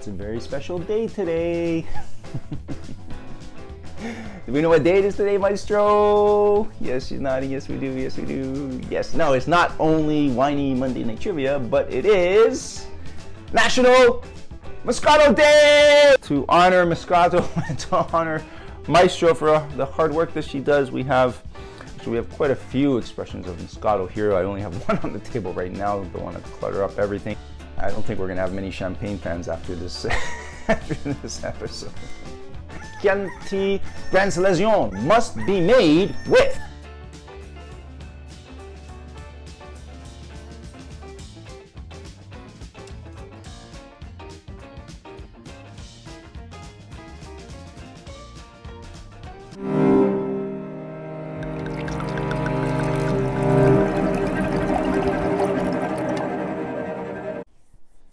It's a very special day today. Do we know what day it is today, Maestro? Yes, she's nodding. Yes, we do. Yes, we do. Yes. No, it's not only Winey Monday Night Trivia, but it is National Moscato Day! To honor Moscato and to honor Maestro for the hard work that she does, we have quite a few expressions of Moscato here. I only have one on the table right now. Don't want to clutter up everything. I don't think we're going to have many champagne fans after this, after this episode. Chianti Grand Selection must be made with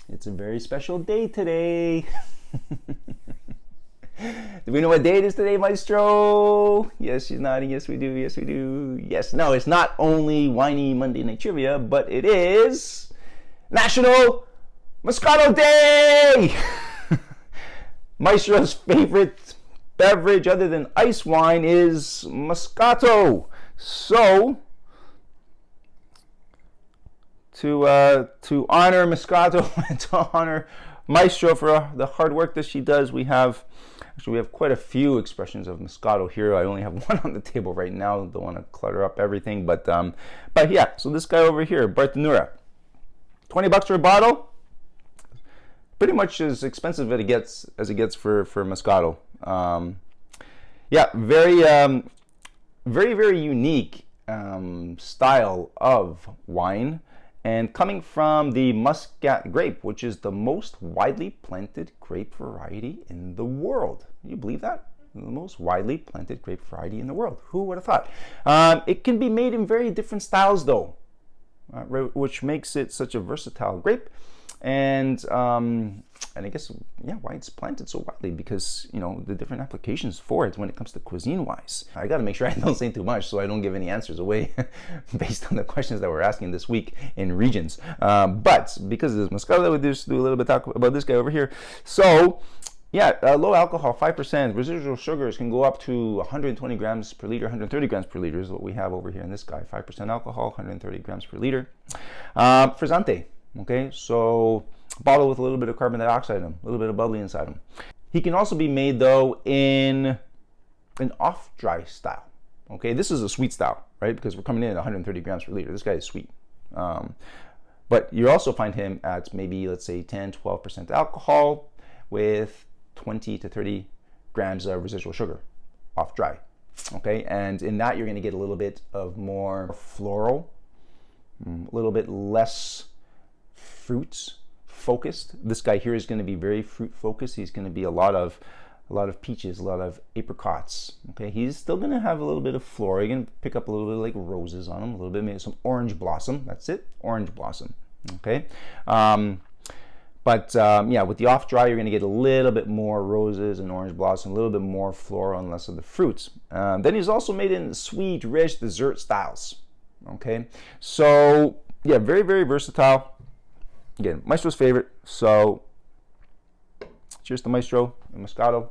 It's a very special day today. Do we know what day it is today, Maestro? Yes, she's nodding. Yes, we do. Yes, we do. Yes. No, it's not only Winey Monday Night Trivia, but it is National Moscato Day! Maestro's favorite beverage other than ice wine is Moscato. So, to honor Moscato and to honor Maestro for the hard work that she does, we have quite a few expressions of Moscato here. I only have one on the table right now. Don't want to clutter up everything, but yeah. So this guy over here, 𝗪𝗵𝗁, $20 for a bottle. Pretty much as expensive as it gets for Moscato. Yeah, very unique style of wine. And coming from the Muscat grape, which is the most widely planted grape variety in the world. Can you believe that? The most widely planted grape variety in the world. Who would have thought? It can be made in very different styles, though, which makes it such a versatile grape. And I guess, yeah, why it's planted so widely, because, you know, the different applications for it when it comes to cuisine-wise. I got to make sure I don't say too much so I don't give any answers away based on the questions that we're asking this week in regions. But because of this Moscato, we just do a little bit talk about this guy over here. So, yeah, low alcohol, 5%. Residual sugars can go up to 120 grams per liter, 130 grams per liter is what we have over here in this guy. 5% alcohol, 130 grams per liter. Frizzante. Okay, so bottle with a little bit of carbon dioxide in them, a little bit of bubbly inside them. He can also be made, though, in an off-dry style. Okay, this is a sweet style, right? Because we're coming in at 130 grams per liter. This guy is sweet. But you also find him at maybe, let's say, 10, 12% alcohol with 20 to 30 grams of residual sugar off-dry. Okay, and in that, you're going to get a little bit of more floral, a little bit less fruits focused. This guy here is going to be very fruit focused. He's going to be a lot of peaches, a lot of apricots. Okay, he's still going to have a little bit of floral. You're going to pick up a little bit of like roses on him, a little bit, maybe some orange blossom. That's it, orange blossom. Okay, yeah, with the off dry, you're going to get a little bit more roses and orange blossom, a little bit more floral and less of the fruits. Then he's also made in sweet, rich dessert styles. Okay, so yeah, very versatile. Again, Maestro's favorite, so cheers to Maestro and Moscato.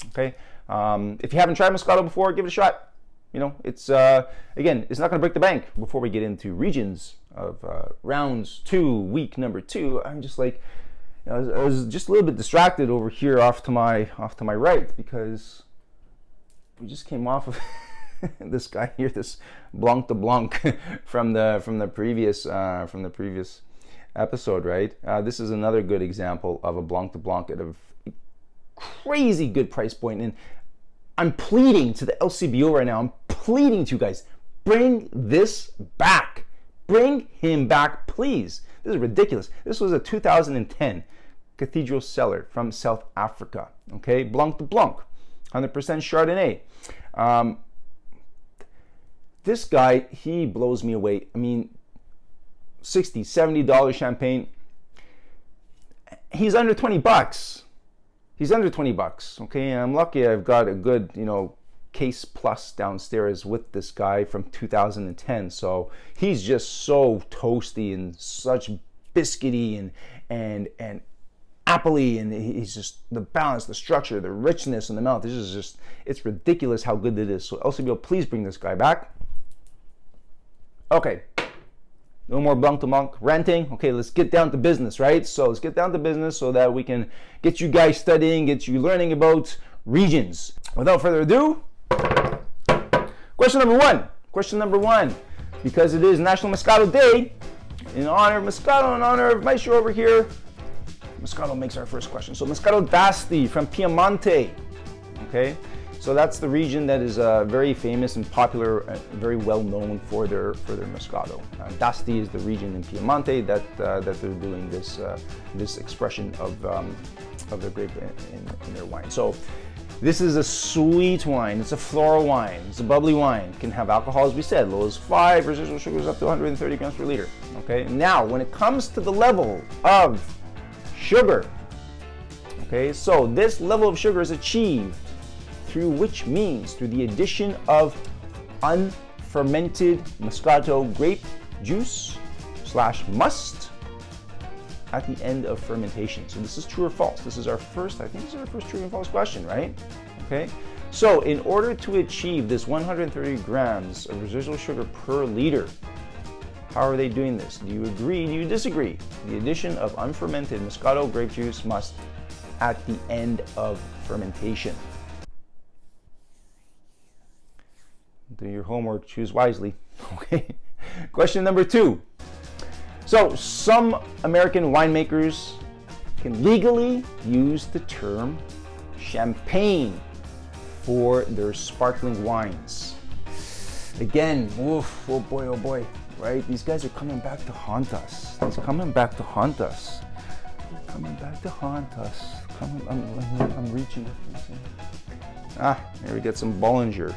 Okay, if you haven't tried Moscato before, give it a shot. You know, it's again, it's not going to break the bank. Before we get into regions of rounds 2, week number 2, I'm just like, I was just a little bit distracted over here off to my right, because we just came off of this guy here, this 𝗪𝗵𝗁 from the previous episode, right? This is another good example of a 𝗪𝗵𝗁 at a crazy good price point. And I'm pleading to the LCBO right now. I'm pleading to you guys, bring this back. Bring him back, please. This is ridiculous. This was a 2010 Cathedral Cellar from South Africa. Okay, 𝗪𝗵𝗁, 100% Chardonnay. This guy, he blows me away. I mean, $60, $70 champagne. He's under $20. He's under $20. Okay, and I'm lucky I've got a good, case plus downstairs with this guy from 2010. So he's just so toasty and such biscuity and appley, and he's just the balance, the structure, the richness in the mouth. This is just, it's ridiculous how good it is. So LCBO, please bring this guy back. Okay, no more blanc to blanc ranting. Okay, let's get down to business, right? So let's get down to business so that we can get you guys studying, get you learning about regions. Without further ado, question number one, because it is National Moscato Day, in honor of Moscato, in honor of Maestro over here, Moscato makes our first question. So Moscato d'Asti from Piemonte, okay? So that's the region that is very famous and popular, very well known for their Moscato. d'Asti is the region in Piemonte that they're doing this expression of the grape in their wine. So this is a sweet wine. It's a floral wine. It's a bubbly wine. It can have alcohol, as we said, low as 5, residual sugars up to 130 grams per liter. Okay. Now, when it comes to the level of sugar, okay, so this level of sugar is achieved through which means? Through the addition of unfermented Moscato grape juice / must at the end of fermentation. So this is true or false? This is our first, I think this is our first true and false question, right? Okay. So in order to achieve this 130 grams of residual sugar per liter, how are they doing this? Do you agree? Do you disagree? The addition of unfermented Moscato grape juice must at the end of fermentation. Do your homework, choose wisely. Okay. Question number 2. So some American winemakers can legally use the term champagne for their sparkling wines. Again, oof, oh boy, right? These guys are coming back to haunt us. He's coming back to haunt us. Coming back to haunt us. I'm reaching. Here we get some Bollinger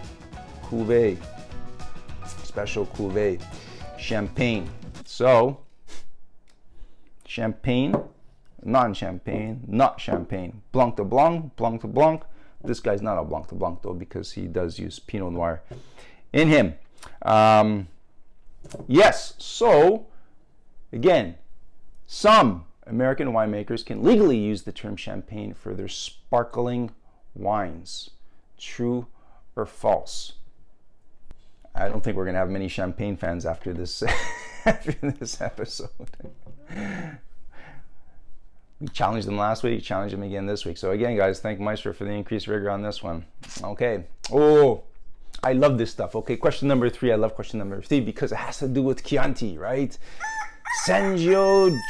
Cuvée, special Cuvée, champagne. So, champagne, non-champagne, not champagne, blanc de blanc, blanc de blanc. This guy's not a blanc de blanc though, because he does use Pinot Noir in him. Yes, so again, some American winemakers can legally use the term champagne for their sparkling wines. True or false? I don't think we're going to have many champagne fans after this episode. We challenged them last week, challenged them again this week. So again, guys, thank Maestro for the increased rigor on this one. Okay. Oh, I love this stuff. Okay, question number 3. I love question number 3 because it has to do with Chianti, right? Sangiovese,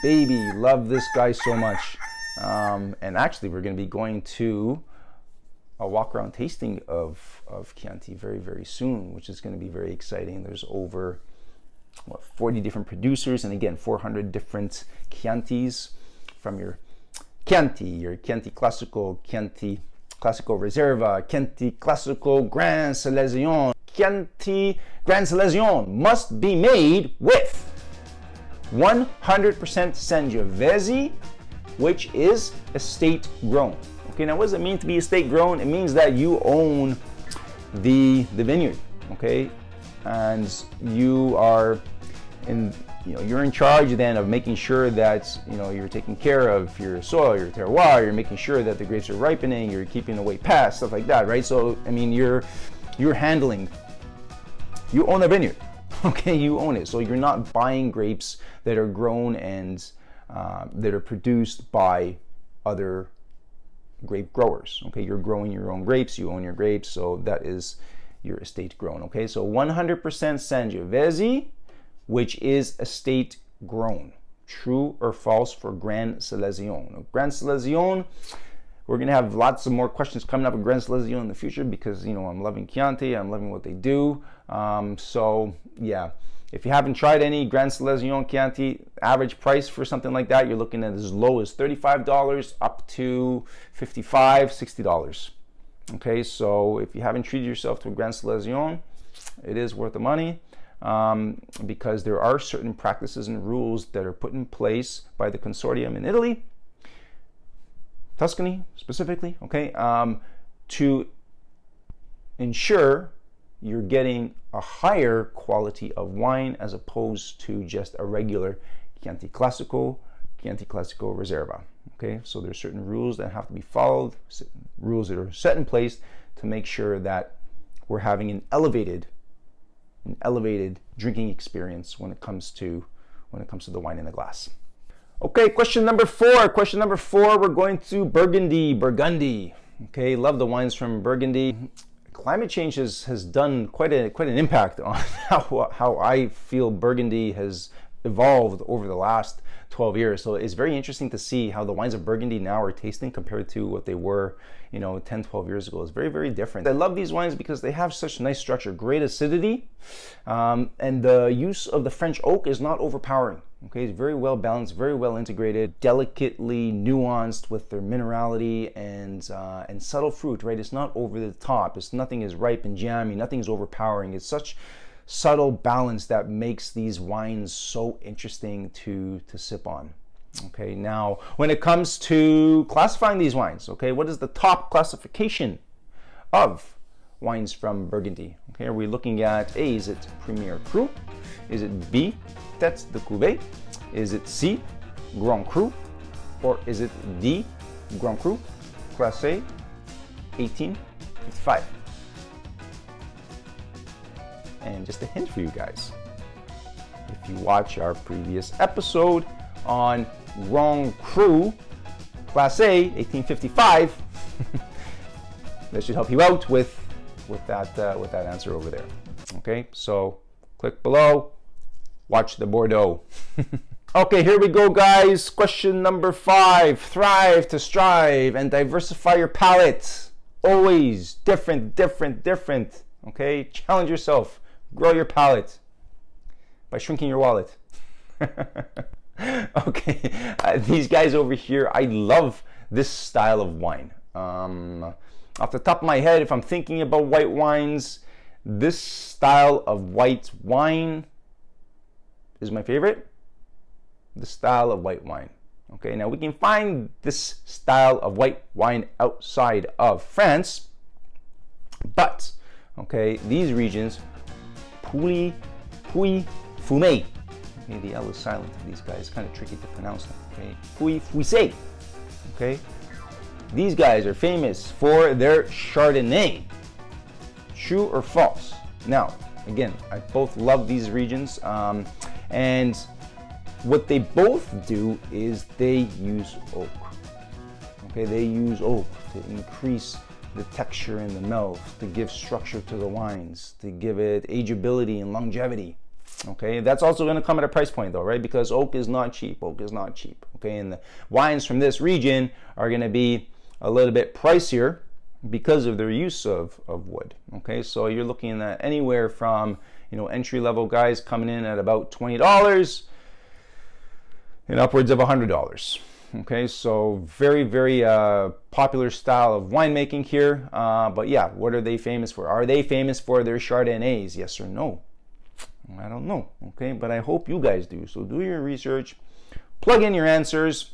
baby. Love this guy so much. And actually, we're going to be going to a walk around tasting of Chianti very, very soon, which is going to be very exciting. There's over 40 different producers, and again 400 different Chiantis, from your Chianti Classico, Chianti Classico Reserva, Chianti Classico Grand Selezione. Chianti Grand Selezione must be made with 100% Sangiovese, which is estate grown. Okay, now what does it mean to be estate grown? It means that you own the vineyard, okay, and you are you're in charge then of making sure that you're taking care of your soil, your terroir, you're making sure that the grapes are ripening, you're keeping away pests, stuff like that, right? So I mean, you're handling, you own a vineyard, okay, you own it. So you're not buying grapes that are grown and that are produced by other grape growers, okay? You're growing your own grapes, you own your grapes, so that is your estate grown, okay? So 100% Sangiovese, which is estate grown. True or false for Grand Selezione? Grand Selezione, we're gonna have lots of more questions coming up with Grand Selezione in the future because I'm loving Chianti, I'm loving what they do. So yeah, if you haven't tried any Grand Selezione Chianti, average price for something like that, you're looking at as low as $35 up to $55, $60. Okay, so if you haven't treated yourself to a Grand Selezione, it is worth the money. Because there are certain practices and rules that are put in place by the consortium in Italy, Tuscany specifically, okay, to ensure you're getting a higher quality of wine as opposed to just a regular Chianti Classico, Chianti Classico Reserva. Okay, so there's certain rules that have to be followed, rules that are set in place to make sure that we're having an elevated drinking experience when it comes to the wine in the glass. Okay, question number 4. Question number 4, we're going to Burgundy. Okay, love the wines from Burgundy. Climate change has done quite an impact on how I feel Burgundy has evolved over the last 12 years. So it's very interesting to see how the wines of Burgundy now are tasting compared to what they were, 10, 12 years ago. It's very, very different. I love these wines because they have such nice structure, great acidity, and the use of the French oak is not overpowering. Okay, it's very well balanced, very well integrated, delicately nuanced with their minerality and subtle fruit, right? It's not over the top. Nothing is ripe and jammy. Nothing is overpowering. It's such subtle balance that makes these wines so interesting to sip on. Okay, now when it comes to classifying these wines, okay, what is the top classification of wines from Burgundy? Okay, are we looking at A, is it Premier Cru? Is it B, Tête de Cuvée? Is it C, Grand Cru? Or is it D, Grand Cru, Classé 1855? And just a hint for you guys, if you watch our previous episode on Grand Cru Classé 1855, that should help you out with that answer over there. Okay, so click below, watch the Bordeaux. Okay, here we go, guys. Question number 5. Thrive to strive and diversify your palate. Always different. Okay, challenge yourself. Grow your palate by shrinking your wallet. Okay, these guys over here, I love this style of wine. Off the top of my head, if I'm thinking about white wines, this style of white wine is my favorite. The style of white wine. Okay, now we can find this style of white wine outside of France, but okay, these regions, 𝗪𝗵𝘃𝗶𝗵𝘵. Okay, the L is silent for these guys. It's kind of tricky to pronounce them. Okay, 𝗪𝗵𝘃𝗶𝗵. Okay, these guys are famous for their Chardonnay. True or false? Now, again, I both love these regions, and what they both do is they use oak. Okay, they use oak to increase the texture in the mouth, to give structure to the wines, to give it ageability and longevity. Okay, that's also going to come at a price point though, right? Because oak is not cheap. Okay, and the wines from this region are going to be a little bit pricier because of their use of wood. Okay, so you're looking at anywhere from entry-level guys coming in at about $20 and upwards of $100. Okay, so very, very popular style of winemaking here. But yeah, what are they famous for? Are they famous for their Chardonnays? Yes or no? I don't know. Okay, but I hope you guys do. So do your research, plug in your answers,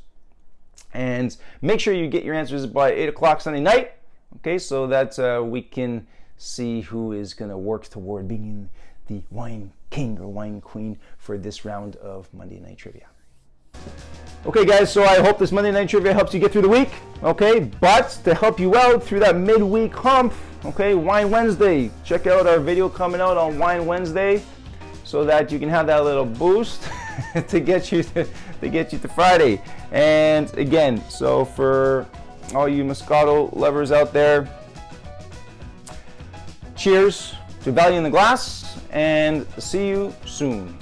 and make sure you get your answers by 8 o'clock Sunday night. Okay, so that we can see who is going to work toward being the wine king or wine queen for this round of Monday Night Trivia. Okay guys, so I hope this Monday Night Trivia helps you get through the week, okay? But to help you out through that midweek hump, okay, Wine Wednesday. Check out our video coming out on Wine Wednesday so that you can have that little boost to get you to Friday. And again, so for all you Moscato lovers out there, cheers to Value in the Glass and see you soon.